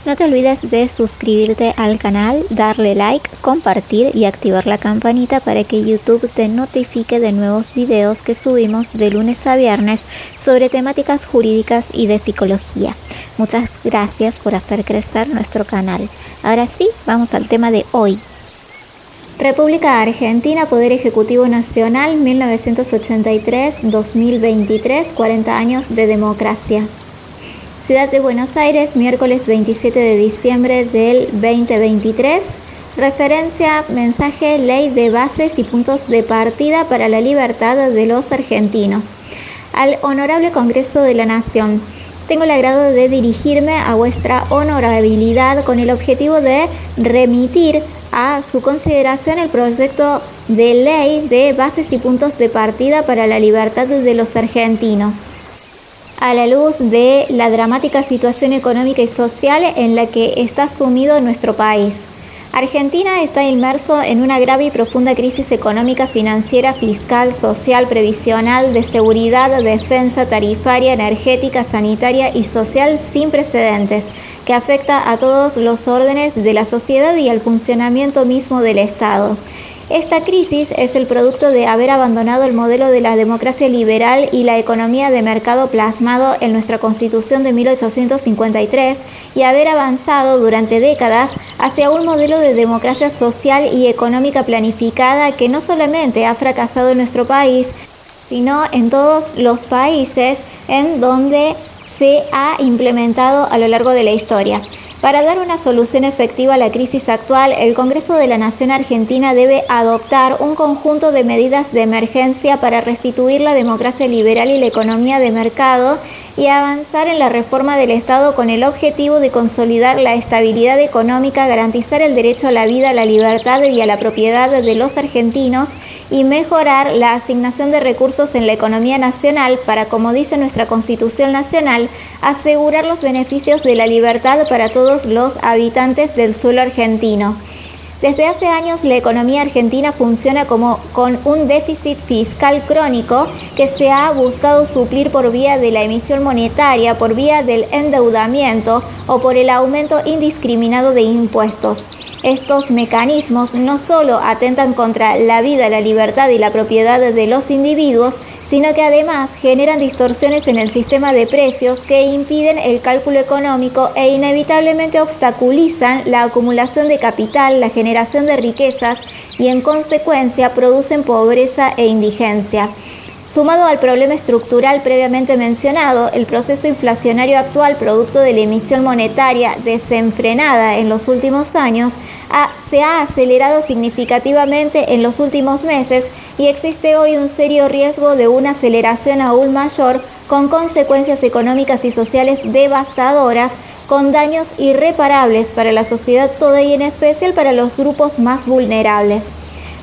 No te olvides de suscribirte al canal, darle like, compartir y activar la campanita para que YouTube te notifique de nuevos videos que subimos de lunes a viernes sobre temáticas jurídicas y de psicología. Muchas gracias por hacer crecer nuestro canal. Ahora sí, vamos al tema de hoy. República Argentina, Poder Ejecutivo Nacional, 1983-2023, 40 años de democracia. Ciudad de Buenos Aires, miércoles 27 de diciembre del 2023. Referencia, mensaje, ley de bases y puntos de partida para la libertad de los argentinos. Al Honorable Congreso de la Nación. Tengo el agrado de dirigirme a vuestra honorabilidad con el objetivo de remitir a su consideración el proyecto de ley de bases y puntos de partida para la libertad de los argentinos. A la luz de la dramática situación económica y social en la que está sumido nuestro país. Argentina está inmerso en una grave y profunda crisis económica, financiera, fiscal, social, previsional, de seguridad, defensa, tarifaria, energética, sanitaria y social sin precedentes, que afecta a todos los órdenes de la sociedad y al funcionamiento mismo del Estado. Esta crisis es el producto de haber abandonado el modelo de la democracia liberal y la economía de mercado plasmado en nuestra Constitución de 1853 y haber avanzado durante décadas hacia un modelo de democracia social y económica planificada que no solamente ha fracasado en nuestro país, sino en todos los países en donde se ha implementado a lo largo de la historia. Para dar una solución efectiva a la crisis actual, el Congreso de la Nación Argentina debe adoptar un conjunto de medidas de emergencia para restituir la democracia liberal y la economía de mercado y avanzar en la reforma del Estado con el objetivo de consolidar la estabilidad económica, garantizar el derecho a la vida, a la libertad y a la propiedad de los argentinos y mejorar la asignación de recursos en la economía nacional para, como dice nuestra Constitución Nacional, asegurar los beneficios de la libertad para todos los habitantes del suelo argentino. Desde hace años la economía argentina funciona con un déficit fiscal crónico que se ha buscado suplir por vía de la emisión monetaria, por vía del endeudamiento o por el aumento indiscriminado de impuestos. Estos mecanismos no solo atentan contra la vida, la libertad y la propiedad de los individuos, sino que además generan distorsiones en el sistema de precios que impiden el cálculo económico e inevitablemente obstaculizan la acumulación de capital, la generación de riquezas y en consecuencia producen pobreza e indigencia. Sumado al problema estructural previamente mencionado, el proceso inflacionario actual, producto de la emisión monetaria desenfrenada en los últimos años, se ha acelerado significativamente en los últimos meses y existe hoy un serio riesgo de una aceleración aún mayor con consecuencias económicas y sociales devastadoras, con daños irreparables para la sociedad toda y en especial para los grupos más vulnerables.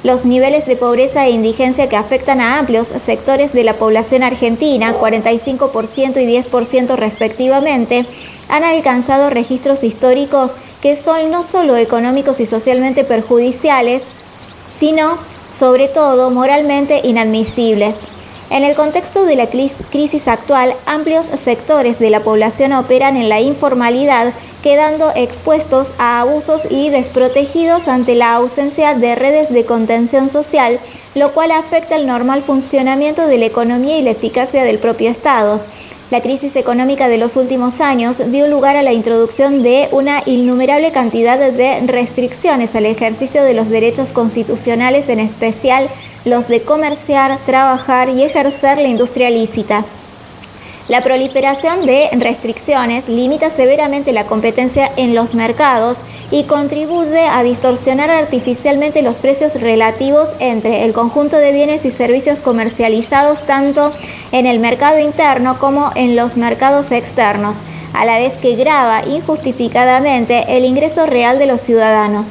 Los niveles de pobreza e indigencia que afectan a amplios sectores de la población argentina, 45% y 10% respectivamente, han alcanzado registros históricos que son no solo económicos y socialmente perjudiciales, sino, sobre todo, moralmente inadmisibles. En el contexto de la crisis actual, amplios sectores de la población operan en la informalidad, quedando expuestos a abusos y desprotegidos ante la ausencia de redes de contención social, lo cual afecta el normal funcionamiento de la economía y la eficacia del propio Estado. La crisis económica de los últimos años dio lugar a la introducción de una innumerable cantidad de restricciones al ejercicio de los derechos constitucionales, en especial los de comerciar, trabajar y ejercer la industria lícita. La proliferación de restricciones limita severamente la competencia en los mercados y contribuye a distorsionar artificialmente los precios relativos entre el conjunto de bienes y servicios comercializados tanto en el mercado interno como en los mercados externos, a la vez que grava injustificadamente el ingreso real de los ciudadanos.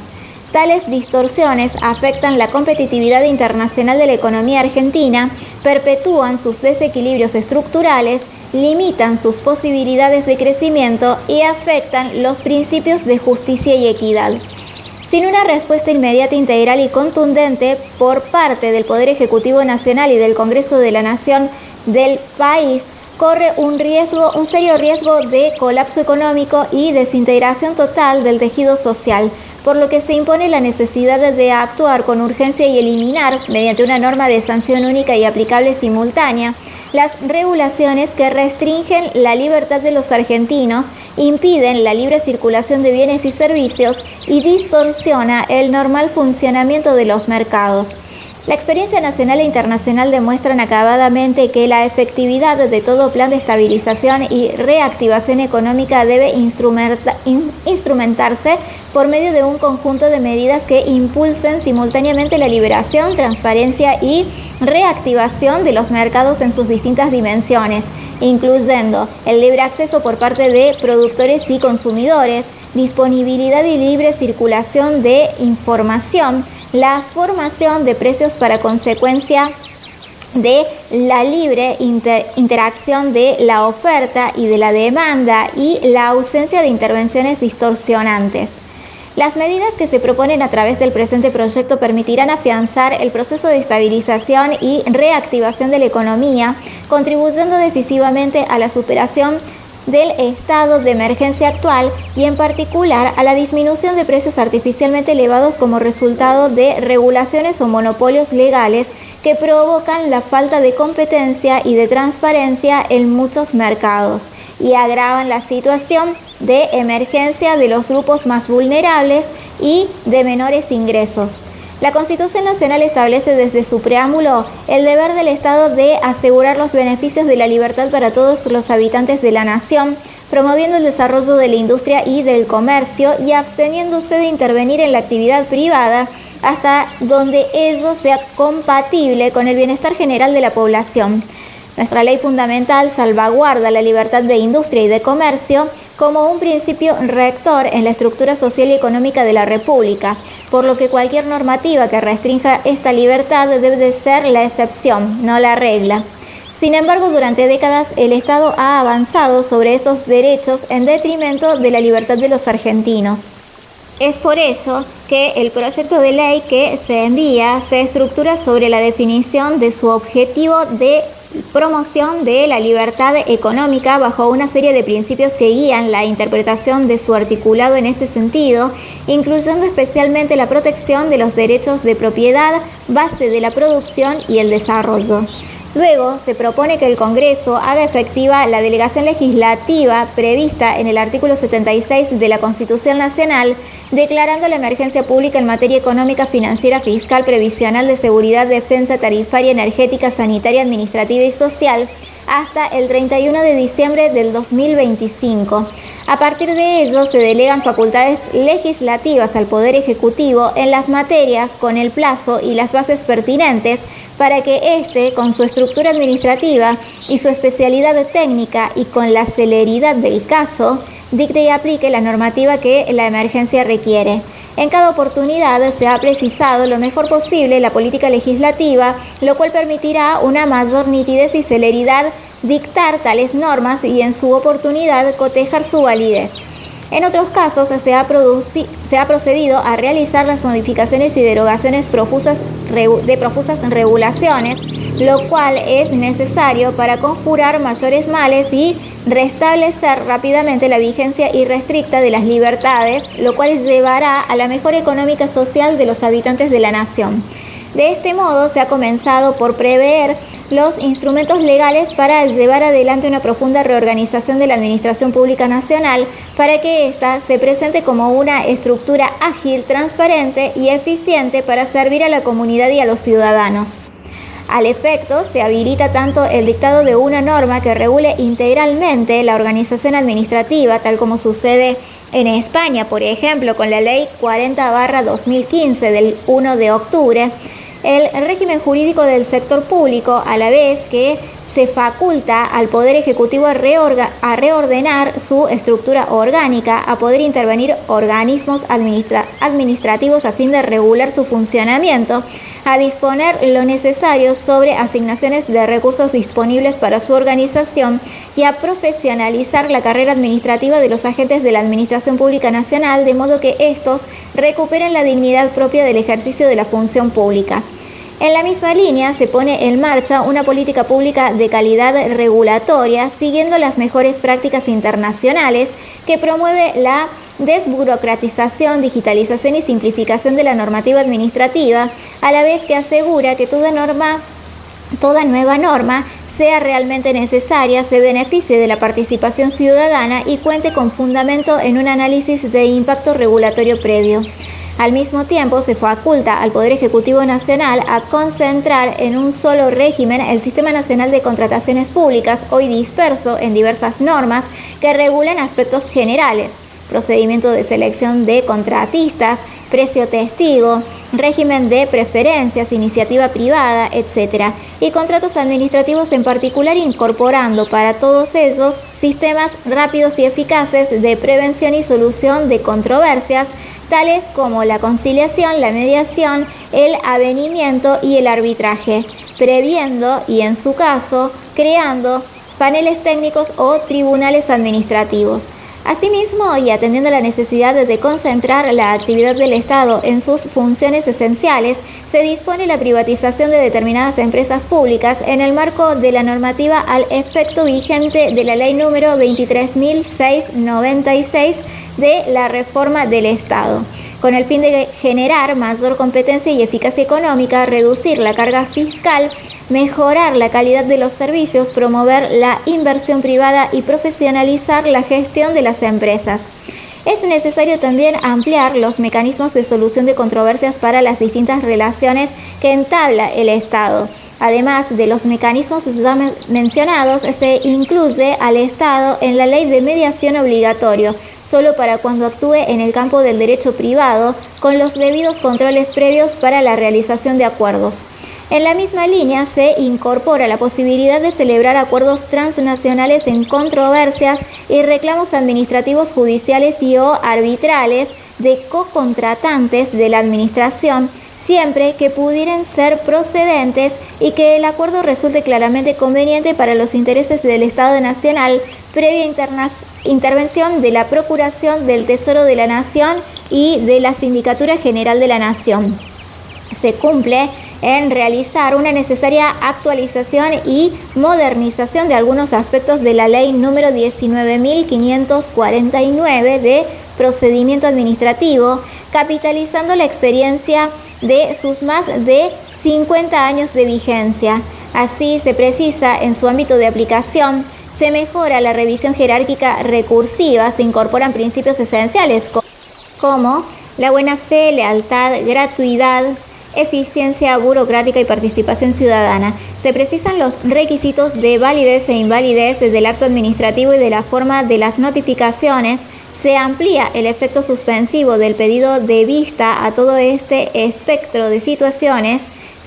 Tales distorsiones afectan la competitividad internacional de la economía argentina, perpetúan sus desequilibrios estructurales, limitan sus posibilidades de crecimiento y afectan los principios de justicia y equidad. Sin una respuesta inmediata, integral y contundente por parte del Poder Ejecutivo Nacional y del Congreso de la Nación del país, corre un serio riesgo de colapso económico y desintegración total del tejido social, por lo que se impone la necesidad de actuar con urgencia y eliminar, mediante una norma de sanción única y aplicable simultánea, las regulaciones que restringen la libertad de los argentinos, impiden la libre circulación de bienes y servicios y distorsiona el normal funcionamiento de los mercados. La experiencia nacional e internacional demuestran acabadamente que la efectividad de todo plan de estabilización y reactivación económica debe instrumentarse por medio de un conjunto de medidas que impulsen simultáneamente la liberación, transparencia y reactivación de los mercados en sus distintas dimensiones, incluyendo el libre acceso por parte de productores y consumidores, disponibilidad y libre circulación de información, la formación de precios para consecuencia de la libre interacción de la oferta y de la demanda y la ausencia de intervenciones distorsionantes. Las medidas que se proponen a través del presente proyecto permitirán afianzar el proceso de estabilización y reactivación de la economía, contribuyendo decisivamente a la superación del estado de emergencia actual y en particular a la disminución de precios artificialmente elevados como resultado de regulaciones o monopolios legales que provocan la falta de competencia y de transparencia en muchos mercados y agravan la situación de emergencia de los grupos más vulnerables y de menores ingresos. La Constitución Nacional establece desde su preámbulo el deber del Estado de asegurar los beneficios de la libertad para todos los habitantes de la nación, promoviendo el desarrollo de la industria y del comercio y absteniéndose de intervenir en la actividad privada hasta donde ello sea compatible con el bienestar general de la población. Nuestra ley fundamental salvaguarda la libertad de industria y de comercio como un principio rector en la estructura social y económica de la República, por lo que cualquier normativa que restrinja esta libertad debe de ser la excepción, no la regla. Sin embargo, durante décadas el Estado ha avanzado sobre esos derechos en detrimento de la libertad de los argentinos. Es por ello que el proyecto de ley que se envía se estructura sobre la definición de su objetivo de promoción de la libertad económica bajo una serie de principios que guían la interpretación de su articulado en ese sentido, incluyendo especialmente la protección de los derechos de propiedad, base de la producción y el desarrollo. Luego, se propone que el Congreso haga efectiva la delegación legislativa prevista en el artículo 76 de la Constitución Nacional, declarando la emergencia pública en materia económica, financiera, fiscal, previsional, de seguridad, defensa, tarifaria, energética, sanitaria, administrativa y social hasta el 31 de diciembre del 2025. A partir de ello, se delegan facultades legislativas al Poder Ejecutivo en las materias con el plazo y las bases pertinentes para que éste, con su estructura administrativa y su especialidad técnica y con la celeridad del caso, dicte y aplique la normativa que la emergencia requiere. En cada oportunidad se ha precisado lo mejor posible la política legislativa, lo cual permitirá una mayor nitidez y celeridad dictar tales normas y en su oportunidad cotejar su validez. En otros casos se ha procedido a realizar las modificaciones y derogaciones de profusas regulaciones, lo cual es necesario para conjurar mayores males y restablecer rápidamente la vigencia irrestricta de las libertades, lo cual llevará a la mejora económica y social de los habitantes de la nación. De este modo se ha comenzado por prever los instrumentos legales para llevar adelante una profunda reorganización de la Administración Pública Nacional para que ésta se presente como una estructura ágil, transparente y eficiente para servir a la comunidad y a los ciudadanos. Al efecto, se habilita tanto el dictado de una norma que regule integralmente la organización administrativa, tal como sucede en España, por ejemplo, con la Ley 40/2015 del 1 de octubre, el régimen jurídico del sector público, a la vez que se faculta al Poder Ejecutivo a reordenar su estructura orgánica, a poder intervenir organismos administrativos a fin de regular su funcionamiento, a disponer lo necesario sobre asignaciones de recursos disponibles para su organización y a profesionalizar la carrera administrativa de los agentes de la Administración Pública Nacional, de modo que estos recuperen la dignidad propia del ejercicio de la función pública. En la misma línea se pone en marcha una política pública de calidad regulatoria siguiendo las mejores prácticas internacionales que promueve la desburocratización, digitalización y simplificación de la normativa administrativa, a la vez que asegura que toda nueva norma sea realmente necesaria, se beneficie de la participación ciudadana y cuente con fundamento en un análisis de impacto regulatorio previo. Al mismo tiempo, se faculta al Poder Ejecutivo Nacional a concentrar en un solo régimen el Sistema Nacional de Contrataciones Públicas, hoy disperso en diversas normas que regulan aspectos generales: procedimiento de selección de contratistas, precio testigo, régimen de preferencias, iniciativa privada, etc. y contratos administrativos en particular, incorporando para todos ellos sistemas rápidos y eficaces de prevención y solución de controversias, tales como la conciliación, la mediación, el avenimiento y el arbitraje, previendo y, en su caso, creando paneles técnicos o tribunales administrativos. Asimismo, y atendiendo a la necesidad de concentrar la actividad del Estado en sus funciones esenciales, se dispone la privatización de determinadas empresas públicas en el marco de la normativa al efecto vigente de la Ley número 23.696 de la Reforma del Estado, con el fin de generar mayor competencia y eficacia económica, reducir la carga fiscal, mejorar la calidad de los servicios, promover la inversión privada y profesionalizar la gestión de las empresas. Es necesario también ampliar los mecanismos de solución de controversias para las distintas relaciones que entabla el Estado. Además de los mecanismos ya mencionados, se incluye al Estado en la Ley de Mediación obligatorio, solo para cuando actúe en el campo del derecho privado, con los debidos controles previos para la realización de acuerdos. En la misma línea se incorpora la posibilidad de celebrar acuerdos transnacionales en controversias y reclamos administrativos, judiciales y o arbitrales de cocontratantes de la administración, siempre que pudieran ser procedentes y que el acuerdo resulte claramente conveniente para los intereses del Estado Nacional, previa intervención de la Procuración del Tesoro de la Nación y de la Sindicatura General de la Nación. Se cumple en realizar una necesaria actualización y modernización de algunos aspectos de la Ley número 19.549 de procedimiento administrativo, capitalizando la experiencia de sus más de 50 años de vigencia. Así se precisa en su ámbito de aplicación, se mejora la revisión jerárquica recursiva, se incorporan principios esenciales como la buena fe, lealtad, gratuidad, eficiencia burocrática y participación ciudadana. Se precisan los requisitos de validez e invalidez del acto administrativo y de la forma de las notificaciones. Se amplía el efecto suspensivo del pedido de vista a todo este espectro de situaciones.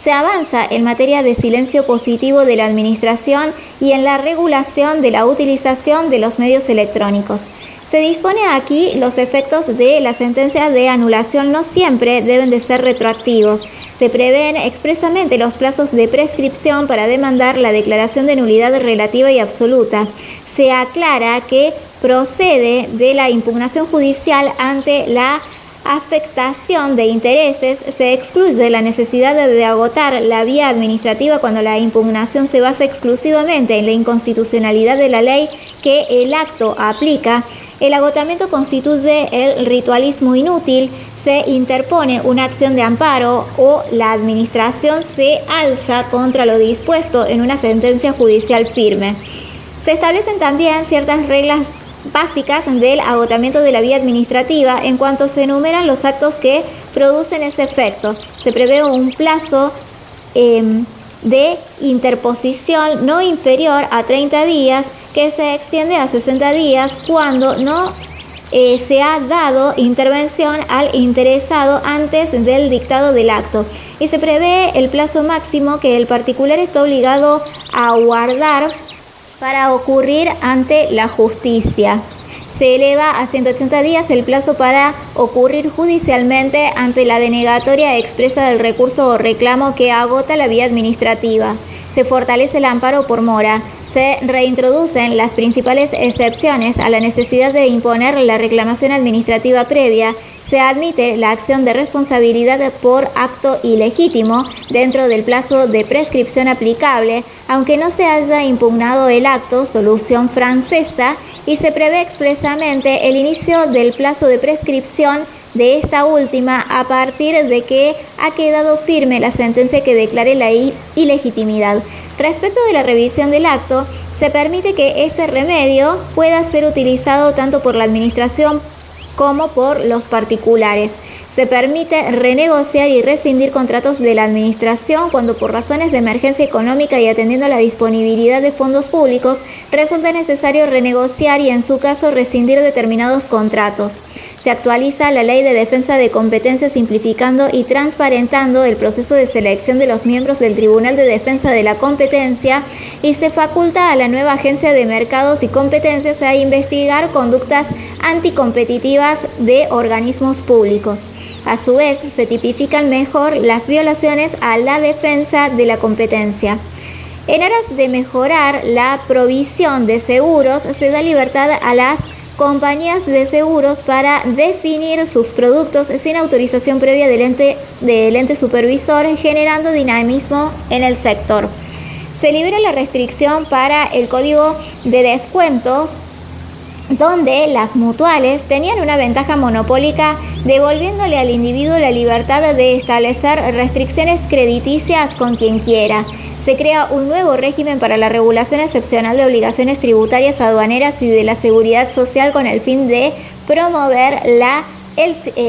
Se avanza en materia de silencio positivo de la administración y en la regulación de la utilización de los medios electrónicos. Se dispone aquí los efectos de la sentencia de anulación no siempre deben de ser retroactivos. Se prevén expresamente los plazos de prescripción para demandar la declaración de nulidad relativa y absoluta. Se aclara que procede de la impugnación judicial ante la afectación de intereses. Se excluye la necesidad de agotar la vía administrativa cuando la impugnación se basa exclusivamente en la inconstitucionalidad de la ley que el acto aplica. El agotamiento constituye el ritualismo inútil, se interpone una acción de amparo o la administración se alza contra lo dispuesto en una sentencia judicial firme. Se establecen también ciertas reglas básicas del agotamiento de la vía administrativa en cuanto se enumeran los actos que producen ese efecto. Se prevé un plazo de interposición no inferior a 30 días que se extiende a 60 días cuando no se ha dado intervención al interesado antes del dictado del acto, y se prevé el plazo máximo que el particular está obligado a guardar para ocurrir ante la justicia. Se eleva a 180 días el plazo para ocurrir judicialmente ante la denegatoria expresa del recurso o reclamo que agota la vía administrativa. Se fortalece el amparo por mora. Se reintroducen las principales excepciones a la necesidad de imponer la reclamación administrativa previa. se admite la acción de responsabilidad por acto ilegítimo dentro del plazo de prescripción aplicable, aunque no se haya impugnado el acto, solución francesa, y se prevé expresamente el inicio del plazo de prescripción de esta última a partir de que ha quedado firme la sentencia que declare la ilegitimidad. Respecto de la revisión del acto, se permite que este remedio pueda ser utilizado tanto por la administración como por los particulares. Se permite renegociar y rescindir contratos de la administración cuando por razones de emergencia económica y atendiendo a la disponibilidad de fondos públicos resulta necesario renegociar y en su caso rescindir determinados contratos. Se actualiza la Ley de Defensa de Competencia simplificando y transparentando el proceso de selección de los miembros del Tribunal de Defensa de la Competencia y se faculta a la nueva Agencia de Mercados y Competencias a investigar conductas anticompetitivas de organismos públicos. A su vez, se tipifican mejor las violaciones a la defensa de la competencia. En aras de mejorar la provisión de seguros, se da libertad a las compañías de seguros para definir sus productos sin autorización previa del ente supervisor, generando dinamismo en el sector. Se libera la restricción para el código de descuentos, donde las mutuales tenían una ventaja monopólica, devolviéndole al individuo la libertad de establecer restricciones crediticias con quien quiera. Se crea un nuevo régimen para la regulación excepcional de obligaciones tributarias, aduaneras y de la seguridad social con el fin de promover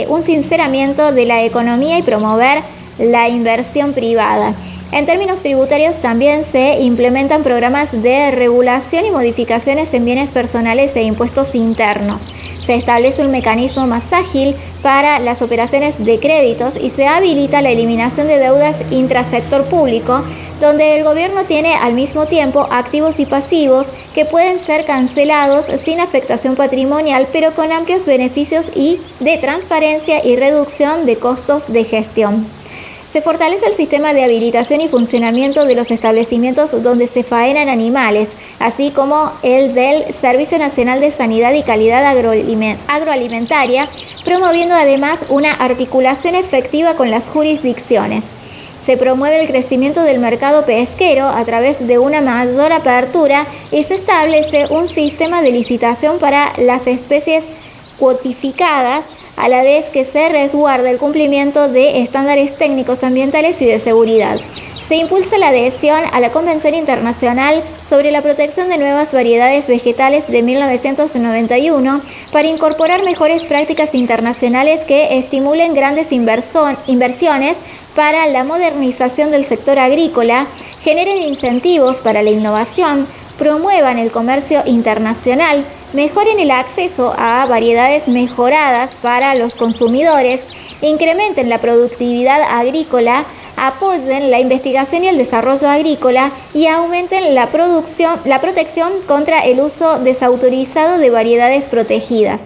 un sinceramiento de la economía y promover la inversión privada. En términos tributarios también se implementan programas de regulación y modificaciones en bienes personales e impuestos internos. Se establece un mecanismo más ágil para las operaciones de créditos y se habilita la eliminación de deudas intrasector público, donde el gobierno tiene al mismo tiempo activos y pasivos que pueden ser cancelados sin afectación patrimonial, pero con amplios beneficios y de transparencia y reducción de costos de gestión. Se fortalece el sistema de habilitación y funcionamiento de los establecimientos donde se faenan animales, así como el del Servicio Nacional de Sanidad y Calidad Agroalimentaria, promoviendo además una articulación efectiva con las jurisdicciones. Se promueve el crecimiento del mercado pesquero a través de una mayor apertura y se establece un sistema de licitación para las especies cuotificadas, a la vez que se resguarda el cumplimiento de estándares técnicos ambientales y de seguridad. Se impulsa la adhesión a la Convención Internacional sobre la Protección de Nuevas Variedades Vegetales de 1991 para incorporar mejores prácticas internacionales que estimulen grandes inversiones para la modernización del sector agrícola, generen incentivos para la innovación, promuevan el comercio internacional, mejoren el acceso a variedades mejoradas para los consumidores, incrementen la productividad agrícola, apoyen la investigación y el desarrollo agrícola y aumenten la protección contra el uso desautorizado de variedades protegidas.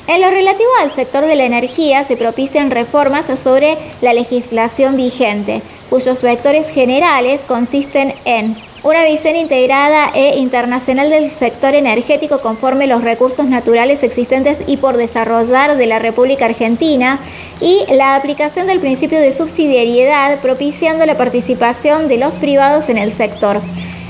En lo relativo al sector de la energía, se propician reformas sobre la legislación vigente, cuyos vectores generales consisten en una visión integrada e internacional del sector energético conforme los recursos naturales existentes y por desarrollar de la República Argentina y la aplicación del principio de subsidiariedad propiciando la participación de los privados en el sector.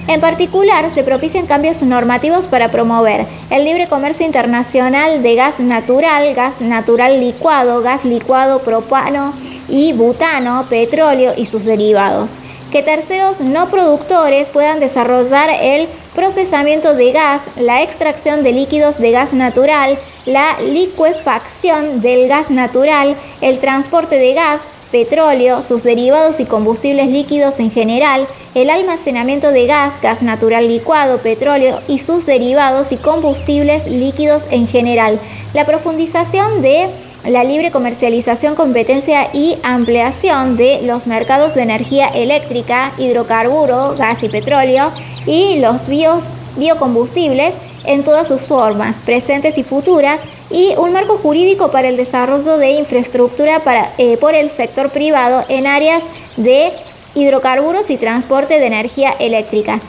En particular, se propician cambios normativos para promover el libre comercio internacional de gas natural licuado, gas licuado propano y butano, petróleo y sus derivados. Que terceros no productores puedan desarrollar el procesamiento de gas, la extracción de líquidos de gas natural, la licuefacción del gas natural, el transporte de gas, petróleo, sus derivados y combustibles líquidos en general, el almacenamiento de gas natural licuado, petróleo y sus derivados y combustibles líquidos en general, la profundización de la libre comercialización, competencia y ampliación de los mercados de energía eléctrica, hidrocarburo, gas y petróleo y los biocombustibles en todas sus formas, presentes y futuras, y un marco jurídico para el desarrollo de infraestructura por el sector privado en áreas de hidrocarburos y transporte de energía eléctrica.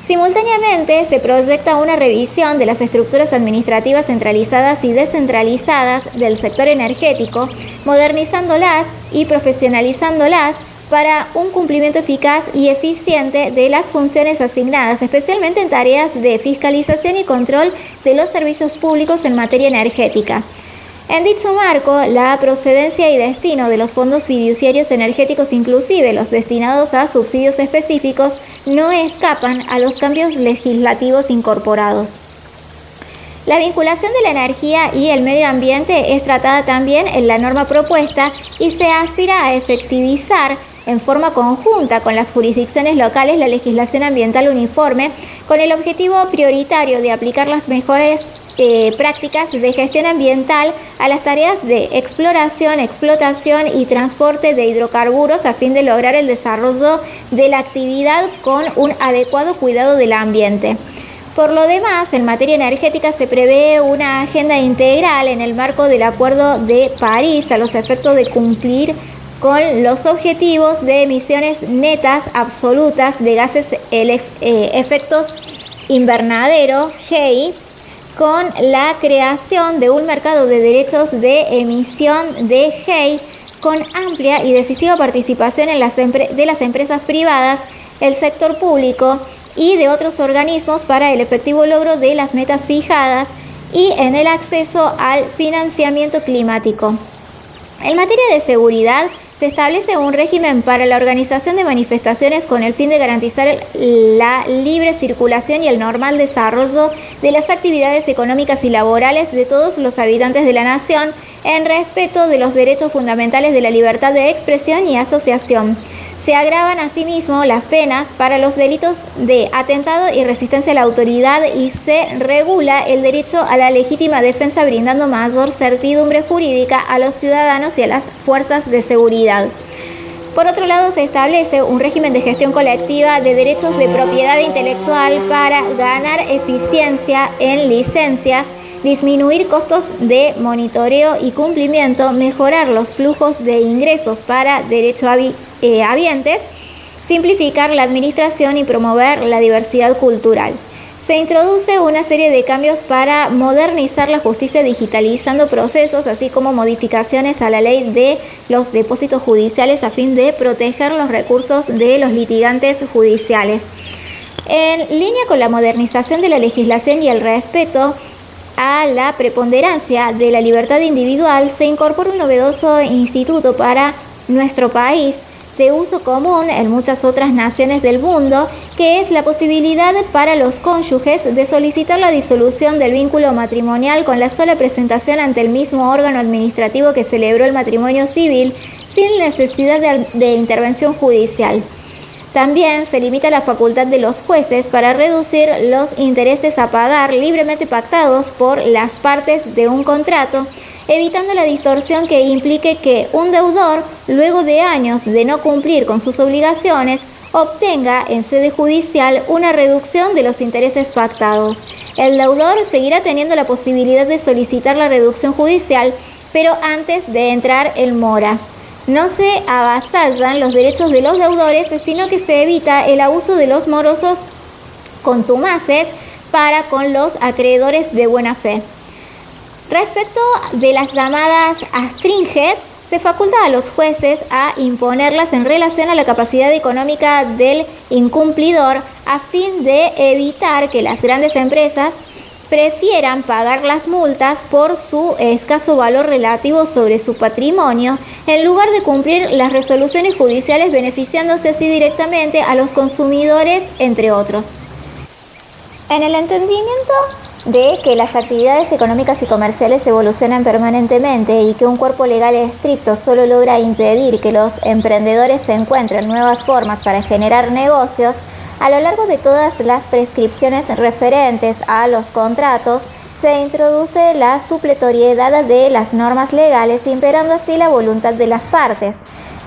Simultáneamente, se proyecta una revisión de las estructuras administrativas centralizadas y descentralizadas del sector energético, modernizándolas y profesionalizándolas para un cumplimiento eficaz y eficiente de las funciones asignadas, especialmente en tareas de fiscalización y control de los servicios públicos en materia energética. En dicho marco, la procedencia y destino de los fondos fiduciarios energéticos, inclusive los destinados a subsidios específicos, no escapan a los cambios legislativos incorporados. La vinculación de la energía y el medio ambiente es tratada también en la norma propuesta y se aspira a efectivizar en forma conjunta con las jurisdicciones locales la legislación ambiental uniforme, con el objetivo prioritario de aplicar las mejores prácticas de gestión ambiental a las tareas de exploración, explotación y transporte de hidrocarburos a fin de lograr el desarrollo de la actividad con un adecuado cuidado del ambiente. Por lo demás, en materia energética se prevé una agenda integral en el marco del Acuerdo de París a los efectos de cumplir con los objetivos de emisiones netas absolutas de gases efectos invernadero, GEI, con la creación de un mercado de derechos de emisión de GEI con amplia y decisiva participación en de las empresas privadas, el sector público y de otros organismos para el efectivo logro de las metas fijadas y en el acceso al financiamiento climático. En materia de seguridad, se establece un régimen para la organización de manifestaciones con el fin de garantizar la libre circulación y el normal desarrollo de las actividades económicas y laborales de todos los habitantes de la nación, en respeto de los derechos fundamentales de la libertad de expresión y asociación. Se agravan asimismo las penas para los delitos de atentado y resistencia a la autoridad y se regula el derecho a la legítima defensa, brindando mayor certidumbre jurídica a los ciudadanos y a las fuerzas de seguridad. Por otro lado, se establece un régimen de gestión colectiva de derechos de propiedad intelectual para ganar eficiencia en licencias, disminuir costos de monitoreo y cumplimiento, mejorar los flujos de ingresos para derechohabientes, simplificar la administración y promover la diversidad cultural. Se introduce una serie de cambios para modernizar la justicia digitalizando procesos, así como modificaciones a la ley de los depósitos judiciales a fin de proteger los recursos de los litigantes judiciales. En línea con la modernización de la legislación y el respeto a la preponderancia de la libertad individual, se incorpora un novedoso instituto para nuestro país de uso común en muchas otras naciones del mundo, que es la posibilidad para los cónyuges de solicitar la disolución del vínculo matrimonial con la sola presentación ante el mismo órgano administrativo que celebró el matrimonio civil, sin necesidad de intervención judicial. También se limita la facultad de los jueces para reducir los intereses a pagar libremente pactados por las partes de un contrato, evitando la distorsión que implique que un deudor, luego de años de no cumplir con sus obligaciones, obtenga en sede judicial una reducción de los intereses pactados. El deudor seguirá teniendo la posibilidad de solicitar la reducción judicial, pero antes de entrar en mora. No se avasallan los derechos de los deudores, sino que se evita el abuso de los morosos contumaces para con los acreedores de buena fe. Respecto de las llamadas astringes, se faculta a los jueces a imponerlas en relación a la capacidad económica del incumplidor a fin de evitar que las grandes empresas prefieran pagar las multas por su escaso valor relativo sobre su patrimonio, en lugar de cumplir las resoluciones judiciales, beneficiándose así directamente a los consumidores, entre otros. En el entendimiento de que las actividades económicas y comerciales evolucionan permanentemente y que un cuerpo legal estricto solo logra impedir que los emprendedores se encuentren nuevas formas para generar negocios, a lo largo de todas las prescripciones referentes a los contratos, se introduce la supletoriedad de las normas legales, imperando así la voluntad de las partes.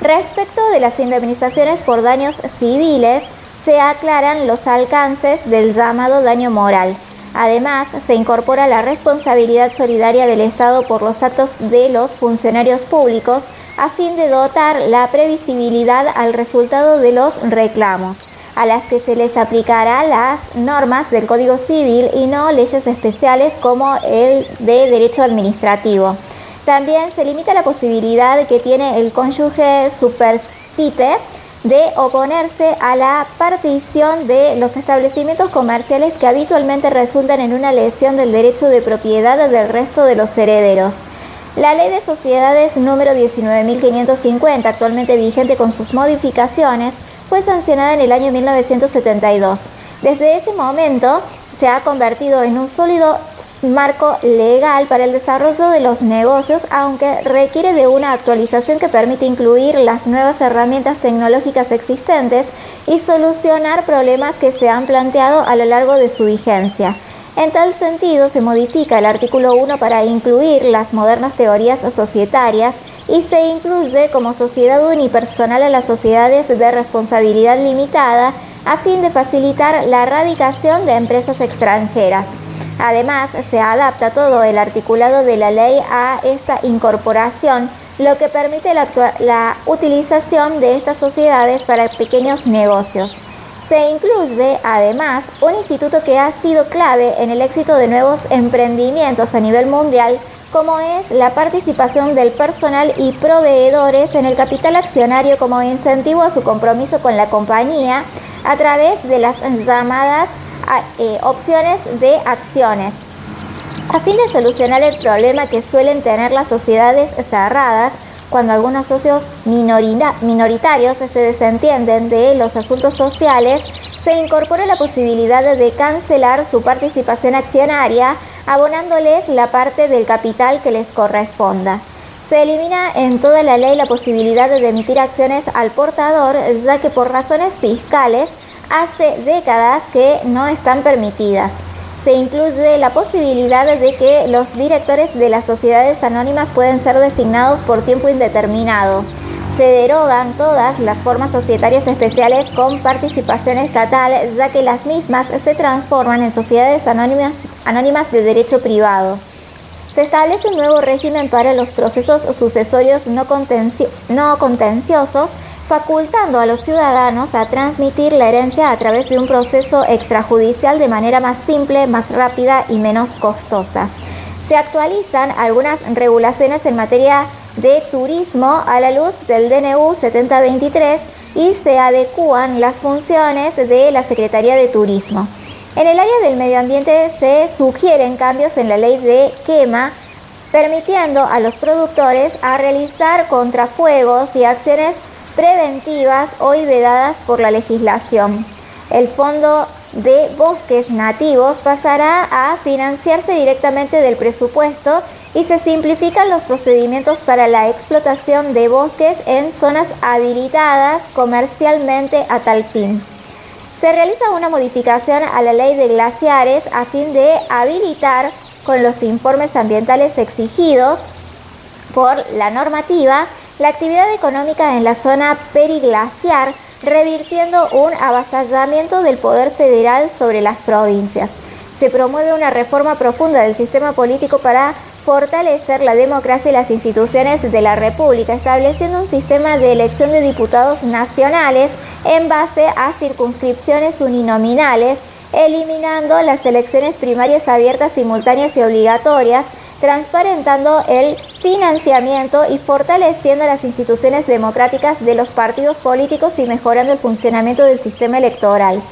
Respecto de las indemnizaciones por daños civiles, se aclaran los alcances del llamado daño moral. Además, se incorpora la responsabilidad solidaria del Estado por los actos de los funcionarios públicos, a fin de dotar la previsibilidad al resultado de los reclamos. a las que se les aplicará las normas del Código Civil y no leyes especiales como el de derecho administrativo. También se limita la posibilidad que tiene el cónyuge superstite de oponerse a la partición de los establecimientos comerciales que habitualmente resultan en una lesión del derecho de propiedad del resto de los herederos. La Ley de Sociedades número 19.550, actualmente vigente con sus modificaciones, fue sancionada en el año 1972. Desde ese momento se ha convertido en un sólido marco legal para el desarrollo de los negocios, aunque requiere de una actualización que permite incluir las nuevas herramientas tecnológicas existentes y solucionar problemas que se han planteado a lo largo de su vigencia. En tal sentido, se modifica el artículo 1 para incluir las modernas teorías societarias y se incluye como sociedad unipersonal a las sociedades de responsabilidad limitada a fin de facilitar la erradicación de empresas extranjeras. Además, se adapta todo el articulado de la ley a esta incorporación, lo que permite la utilización de estas sociedades para pequeños negocios. Se incluye, además, un instituto que ha sido clave en el éxito de nuevos emprendimientos a nivel mundial, como es la participación del personal y proveedores en el capital accionario como incentivo a su compromiso con la compañía a través de las llamadas opciones de acciones. A fin de solucionar el problema que suelen tener las sociedades cerradas, cuando algunos socios minoritarios se desentienden de los asuntos sociales, se incorpora la posibilidad de cancelar su participación accionaria, abonándoles la parte del capital que les corresponda. Se elimina en toda la ley la posibilidad de emitir acciones al portador, ya que por razones fiscales hace décadas que no están permitidas. Se incluye la posibilidad de que los directores de las sociedades anónimas pueden ser designados por tiempo indeterminado. Se derogan todas las formas societarias especiales con participación estatal, ya que las mismas se transforman en sociedades anónimas de derecho privado. Se establece un nuevo régimen para los procesos sucesorios no contenciosos, facultando a los ciudadanos a transmitir la herencia a través de un proceso extrajudicial de manera más simple, más rápida y menos costosa. Se actualizan algunas regulaciones en materia de turismo a la luz del DNU 7023 y se adecúan las funciones de la Secretaría de Turismo. En el área del medio ambiente se sugieren cambios en la ley de quema, permitiendo a los productores a realizar contrafuegos y acciones preventivas hoy vedadas por la legislación. El Fondo de Bosques Nativos pasará a financiarse directamente del presupuesto y se simplifican los procedimientos para la explotación de bosques en zonas habilitadas comercialmente a tal fin. Se realiza una modificación a la ley de glaciares a fin de habilitar con los informes ambientales exigidos por la normativa la actividad económica en la zona periglaciar, revirtiendo un avasallamiento del poder federal sobre las provincias. Se promueve una reforma profunda del sistema político para fortalecer la democracia y las instituciones de la República, estableciendo un sistema de elección de diputados nacionales en base a circunscripciones uninominales, eliminando las elecciones primarias abiertas, simultáneas y obligatorias, transparentando el financiamiento y fortaleciendo las instituciones democráticas de los partidos políticos y mejorando el funcionamiento del sistema electoral.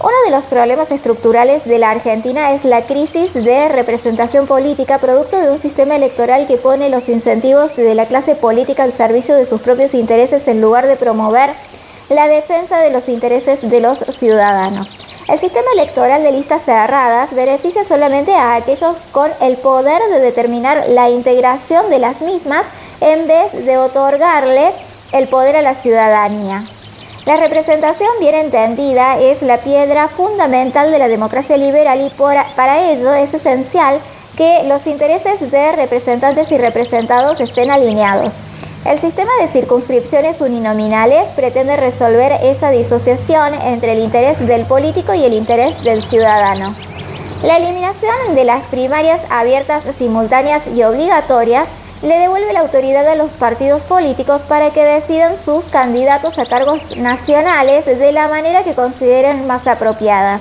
Uno de los problemas estructurales de la Argentina es la crisis de representación política, producto de un sistema electoral que pone los incentivos de la clase política al servicio de sus propios intereses en lugar de promover la defensa de los intereses de los ciudadanos. El sistema electoral de listas cerradas beneficia solamente a aquellos con el poder de determinar la integración de las mismas en vez de otorgarle el poder a la ciudadanía. La representación bien entendida es la piedra fundamental de la democracia liberal y para ello es esencial que los intereses de representantes y representados estén alineados. El sistema de circunscripciones uninominales pretende resolver esa disociación entre el interés del político y el interés del ciudadano. La eliminación de las primarias abiertas, simultáneas y obligatorias le devuelve la autoridad a los partidos políticos para que decidan sus candidatos a cargos nacionales de la manera que consideren más apropiada,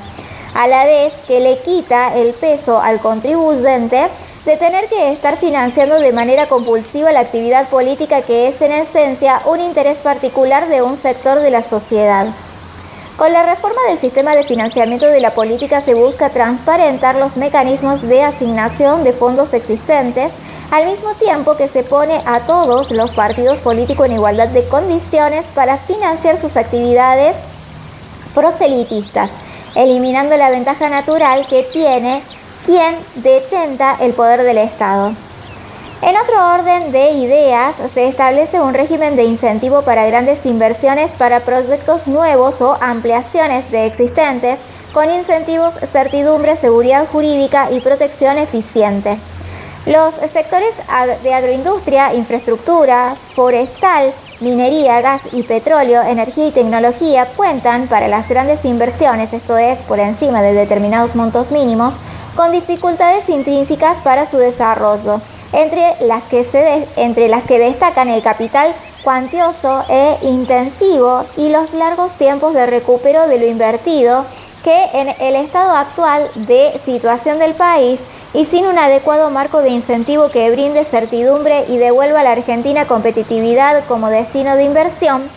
a la vez que le quita el peso al contribuyente de tener que estar financiando de manera compulsiva la actividad política, que es en esencia un interés particular de un sector de la sociedad. Con la reforma del sistema de financiamiento de la política se busca transparentar los mecanismos de asignación de fondos existentes, al mismo tiempo que se pone a todos los partidos políticos en igualdad de condiciones para financiar sus actividades proselitistas, eliminando la ventaja natural que tiene quien detenta el poder del Estado. En otro orden de ideas, se establece un régimen de incentivo para grandes inversiones para proyectos nuevos o ampliaciones de existentes, con incentivos, certidumbre, seguridad jurídica y protección eficiente. Los sectores de agroindustria, infraestructura, forestal, minería, gas y petróleo, energía y tecnología cuentan para las grandes inversiones, esto es, por encima de determinados montos mínimos, con dificultades intrínsecas para su desarrollo, entre las que destacan el capital cuantioso e intensivo y los largos tiempos de recupero de lo invertido, que en el estado actual de situación del país y sin un adecuado marco de incentivo que brinde certidumbre y devuelva a la Argentina competitividad como destino de inversión,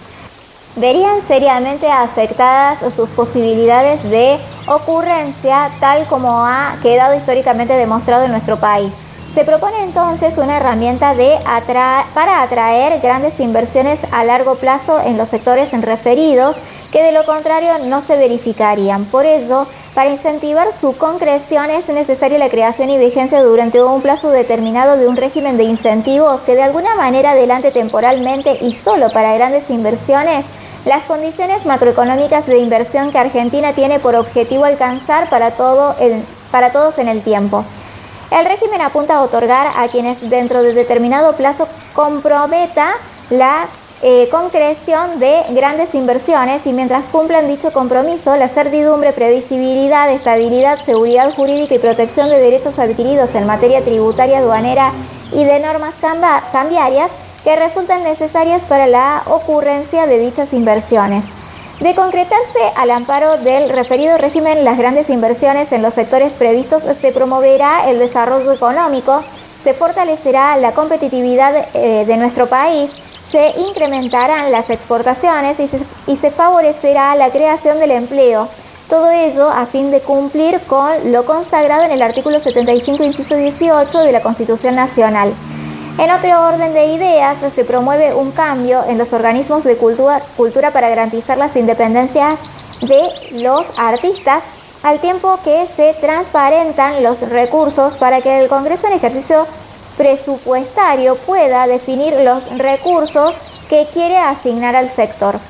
verían seriamente afectadas sus posibilidades de ocurrencia, tal como ha quedado históricamente demostrado en nuestro país. Se propone entonces una herramienta para atraer grandes inversiones a largo plazo en los sectores referidos, que de lo contrario no se verificarían. Por ello, para incentivar su concreción es necesaria la creación y vigencia durante un plazo determinado de un régimen de incentivos que de alguna manera adelante temporalmente y solo para grandes inversiones las condiciones macroeconómicas de inversión que Argentina tiene por objetivo alcanzar para todos en el tiempo. El régimen apunta a otorgar a quienes dentro de determinado plazo comprometa la concreción de grandes inversiones, y mientras cumplan dicho compromiso, la certidumbre, previsibilidad, estabilidad, seguridad jurídica y protección de derechos adquiridos en materia tributaria, aduanera y de normas cambiarias que resultan necesarias para la ocurrencia de dichas inversiones. De concretarse al amparo del referido régimen las grandes inversiones en los sectores previstos, se promoverá el desarrollo económico, se fortalecerá la competitividad de nuestro país, se incrementarán las exportaciones y se favorecerá la creación del empleo. Todo ello a fin de cumplir con lo consagrado en el artículo 75, inciso 18 de la Constitución Nacional. En otro orden de ideas, se promueve un cambio en los organismos de cultura para garantizar las independencias de los artistas, al tiempo que se transparentan los recursos para que el Congreso en ejercicio presupuestario pueda definir los recursos que quiere asignar al sector.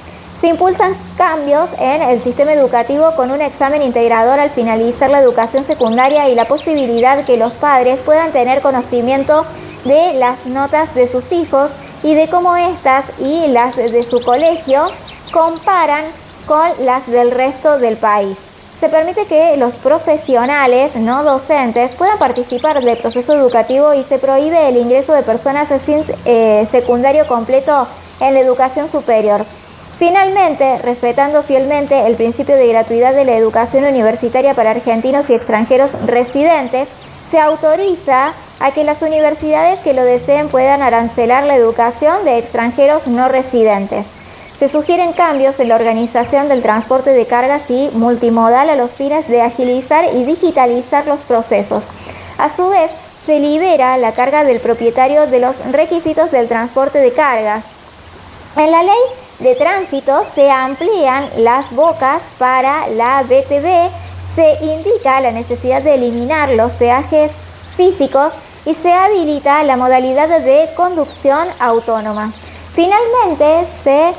Se impulsan cambios en el sistema educativo con un examen integrador al finalizar la educación secundaria y la posibilidad que los padres puedan tener conocimiento de las notas de sus hijos y de cómo éstas y las de su colegio comparan con las del resto del país. Se permite que los profesionales no docentes puedan participar del proceso educativo y se prohíbe el ingreso de personas sin secundario completo en la educación superior. Finalmente, respetando fielmente el principio de gratuidad de la educación universitaria para argentinos y extranjeros residentes, se autoriza a que las universidades que lo deseen puedan arancelar la educación de extranjeros no residentes. Se sugieren cambios en la organización del transporte de cargas y multimodal a los fines de agilizar y digitalizar los procesos. A su vez, se libera la carga del propietario de los requisitos del transporte de cargas. En la ley de tránsito se amplían las bocas para la BTV, se indica la necesidad de eliminar los peajes físicos y se habilita la modalidad de conducción autónoma. Finalmente, se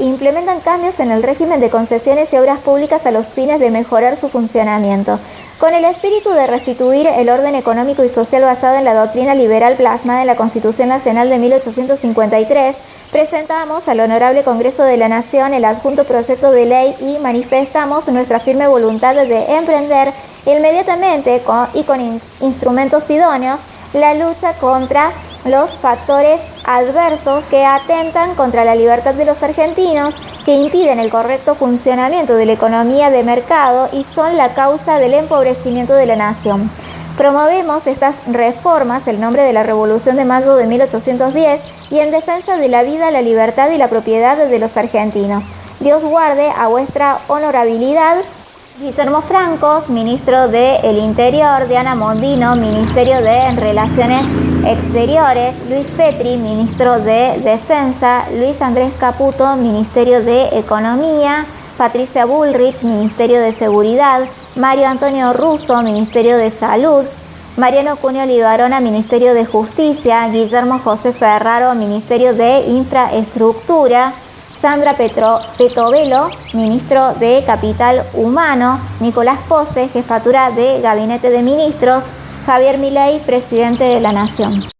implementan cambios en el régimen de concesiones y obras públicas a los fines de mejorar su funcionamiento. Con el espíritu de restituir el orden económico y social basado en la doctrina liberal plasmada en la Constitución Nacional de 1853, presentamos al Honorable Congreso de la Nación el adjunto proyecto de ley y manifestamos nuestra firme voluntad de emprender inmediatamente y con instrumentos idóneos la lucha contra los factores adversos que atentan contra la libertad de los argentinos, que impiden el correcto funcionamiento de la economía de mercado y son la causa del empobrecimiento de la nación. Promovemos estas reformas en nombre de la Revolución de Mayo de 1810 y en defensa de la vida, la libertad y la propiedad de los argentinos. Dios guarde a vuestra honorabilidad. Guillermo Francos, ministro del Interior; Diana Mondino, Ministerio de Relaciones Exteriores; Luis Petri, ministro de Defensa; Luis Andrés Caputo, Ministerio de Economía; Patricia Bullrich, Ministerio de Seguridad; Mario Antonio Russo, Ministerio de Salud; Mariano Cunio Libarona, Ministerio de Justicia; Guillermo José Ferraro, Ministerio de Infraestructura; Sandra Petovelo, ministro de Capital Humano; Nicolás Pose, jefatura de Gabinete de Ministros; Javier Milei, presidente de la Nación.